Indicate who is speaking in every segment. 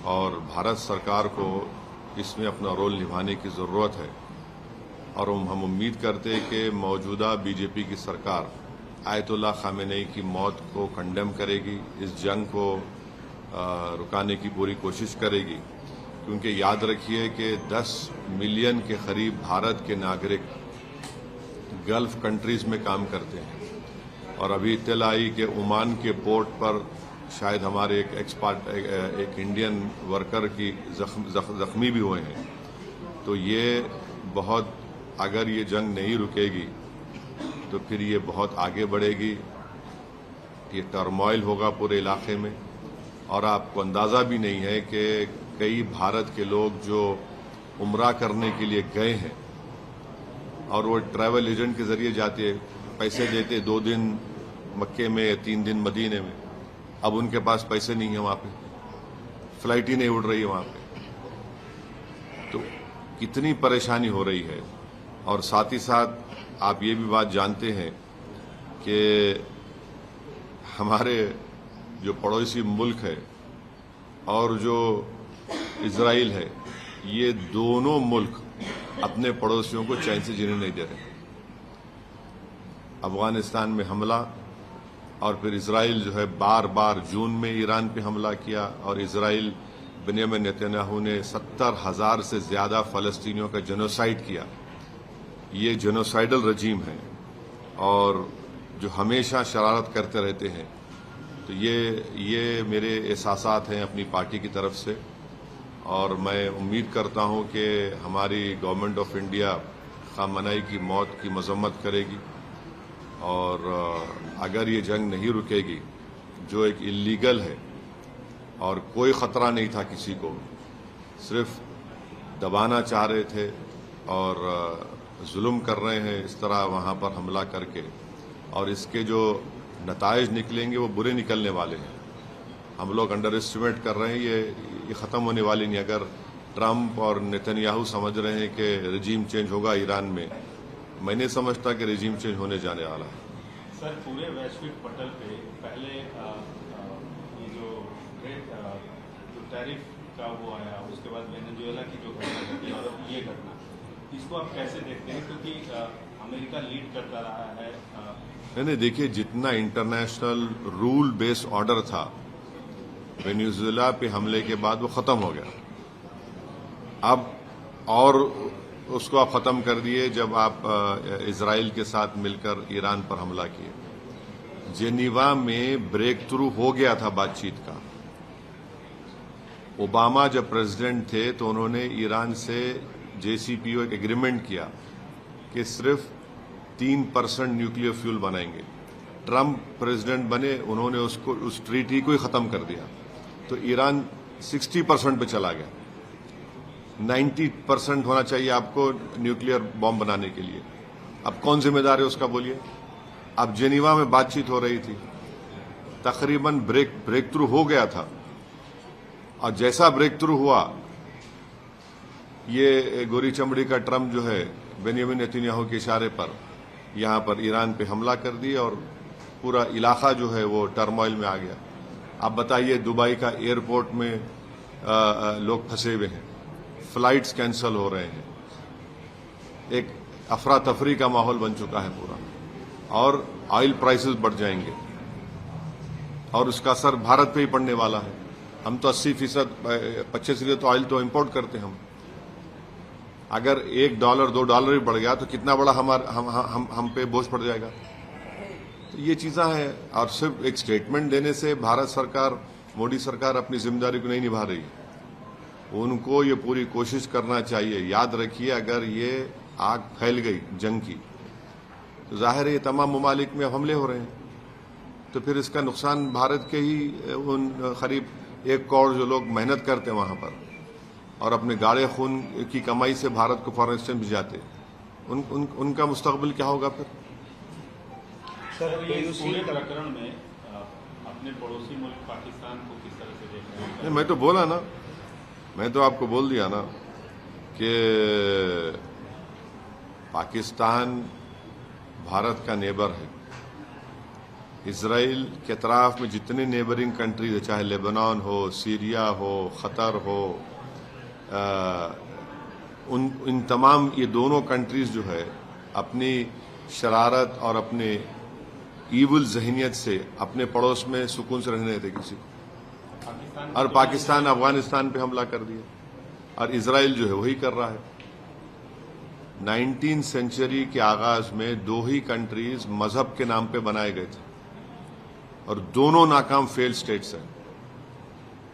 Speaker 1: और भारत सरकार को इसमें अपना रोल निभाने की ज़रूरत है। और हम उम्मीद करते हैं कि मौजूदा बीजेपी की सरकार आयतुल्लाह खामेनेई की मौत को कंडेम करेगी, इस जंग को रुकाने की पूरी कोशिश करेगी, क्योंकि याद रखिए कि 10 मिलियन के करीब भारत के नागरिक गल्फ कंट्रीज में काम करते हैं। और अभी इत्तला आई कि ओमान के पोर्ट पर शायद हमारे एक इंडियन वर्कर की जख्मी भी हुए हैं। तो ये बहुत, अगर ये जंग नहीं रुकेगी तो फिर ये बहुत आगे बढ़ेगी, ये टर्मोइल होगा पूरे इलाके में। और आपको अंदाज़ा भी नहीं है कि कई भारत के लोग जो उम्रा करने के लिए गए हैं और वो ट्रैवल एजेंट के जरिए जाते, पैसे देते 2 दिन मक्के में, 3 दिन मदीने में, अब उनके पास पैसे नहीं है, वहां पे फ्लाइट ही नहीं उड़ रही है वहां पे। तो कितनी परेशानी हो रही है। और साथ ही साथ आप ये भी बात जानते हैं कि हमारे जो पड़ोसी मुल्क है और जो इजराइल है, ये दोनों मुल्क अपने पड़ोसियों को चैन से जीने नहीं दे रहे। अफगानिस्तान में हमला, और फिर इजराइल जो है बार बार जून में ईरान पे हमला किया, और इजराइल बेंजामिन नेतन्याहू ने 70,000 से ज्यादा फलस्तीनियों का जेनोसाइड किया। ये जेनोसाइडल रजीम है और जो हमेशा शरारत करते रहते हैं। तो ये मेरे एहसासात हैं अपनी पार्टी की तरफ से, और मैं उम्मीद करता हूं कि हमारी गवर्नमेंट ऑफ इंडिया खामनेई की मौत की मजम्मत करेगी। और अगर ये जंग नहीं रुकेगी, जो एक इलीगल है और कोई खतरा नहीं था किसी को, सिर्फ दबाना चाह रहे थे और जुल्म कर रहे हैं इस तरह वहां पर हमला करके, और इसके जो नताइज निकलेंगे वो बुरे निकलने वाले हैं। हम लोग अंडर एस्टिमेट कर रहे हैं, ये ख़त्म होने वाली नहीं। अगर ट्रंप और नेतन्याहू समझ रहे हैं कि रजीम चेंज होगा ईरान में, मैं नहीं समझता कि रजीम चेंज होने जाने वाला है।
Speaker 2: सर, पूरे वैश्विक पटल पे पहले ये जो टैरिफ का वो आया, उसके बाद वेनेजुएला की जो घटना घटी और ये घटना, इसको आप कैसे देखते हैं? क्योंकि अमेरिका लीड करता रहा है।
Speaker 1: नहीं, देखिए, जितना इंटरनेशनल रूल बेस्ड ऑर्डर था वेनेजुएला पे हमले के बाद वो खत्म हो गया। अब और उसको आप खत्म कर दिए जब आप इजराइल के साथ मिलकर ईरान पर हमला किए। जेनीवा में ब्रेक थ्रू हो गया था बातचीत का। ओबामा जब प्रेसिडेंट थे तो उन्होंने ईरान से JCPOA एक एग्रीमेंट किया कि सिर्फ 3% न्यूक्लियर फ्यूल बनाएंगे। ट्रंप प्रेसिडेंट बने, उन्होंने उस ट्रीटी को ही खत्म कर दिया। तो ईरान 60% पे चला गया। 90% होना चाहिए आपको न्यूक्लियर बॉम्ब बनाने के लिए। अब कौन जिम्मेदार है उसका, बोलिए? अब जेनीवा में बातचीत हो रही थी, तकरीबन ब्रेक थ्रू हो गया था, और जैसा ब्रेक थ्रू हुआ, ये गोरी चमड़ी का ट्रंप जो है बेंजामिन नेतन्याहू के इशारे पर यहां पर ईरान पे हमला कर दिया और पूरा इलाका जो है वो टर्मोइल में आ गया। आप बताइए, दुबई का एयरपोर्ट में लोग फंसे हुए हैं, फ्लाइट्स कैंसल हो रहे हैं, एक अफरा तफरी का माहौल बन चुका है पूरा, और ऑयल प्राइसेस बढ़ जाएंगे और उसका असर भारत पे ही पड़ने वाला है। हम तो 80%, 25% तो ऑयल तो इंपोर्ट करते हैं हम। अगर $1, $2 भी बढ़ गया तो कितना बड़ा हम पे बोझ पड़ जाएगा। तो ये चीजें हैं, और सिर्फ एक स्टेटमेंट देने से भारत सरकार, मोदी सरकार अपनी जिम्मेदारी को नहीं निभा रही है। उनको ये पूरी कोशिश करना चाहिए। याद रखिए, अगर ये आग फैल गई जंग की, तो जाहिर है ये तमाम ममालिक में हमले हो रहे हैं, तो फिर इसका नुकसान भारत के ही उन करीब 1 करोड़ जो लोग मेहनत करते हैं वहां पर और अपने गाढ़े खून की कमाई से भारत को फॉरेन एक्सचेंज भिजाते, उनका मुस्तकबिल क्या होगा फिर?
Speaker 2: सर, ये पूरे प्रकरण में अपने पड़ोसी मुल्क पाकिस्तान को किस तरह से देख रहे हैं?
Speaker 1: मैं तो बोला ना, मैं तो आपको बोल दिया ना कि पाकिस्तान भारत का नेबर है, इसराइल के अतराफ में जितने नेबरिंग कंट्रीज है, चाहे लेबनान हो, सीरिया हो, कतर हो, इन तमाम ये दोनों कंट्रीज जो है अपनी शरारत और अपने ईवल जहनियत से अपने पड़ोस में सुकून से रहने देते किसी को। और पाकिस्तान अफगानिस्तान पे हमला कर दिया और इसराइल जो है वही कर रहा है। 19वीं सेंचुरी के आगाज में दो ही कंट्रीज मजहब के नाम पे बनाए गए थे और दोनों नाकाम फेल स्टेट्स हैं।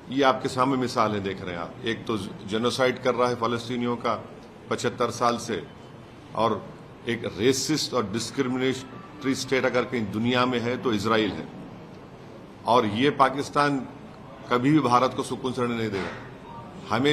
Speaker 1: ये आपके सामने मिसाल है, देख रहे हैं आप। एक तो जेनोसाइड कर रहा है फलस्तीनियों का 75 साल से, और एक रेसिस्ट और डिस्क्रिमिनेटरी स्टेट अगर कहीं दुनिया में है तो इसराइल है। और ये पाकिस्तान कभी भी भारत को सुकून से रहने नहीं देगा। हमें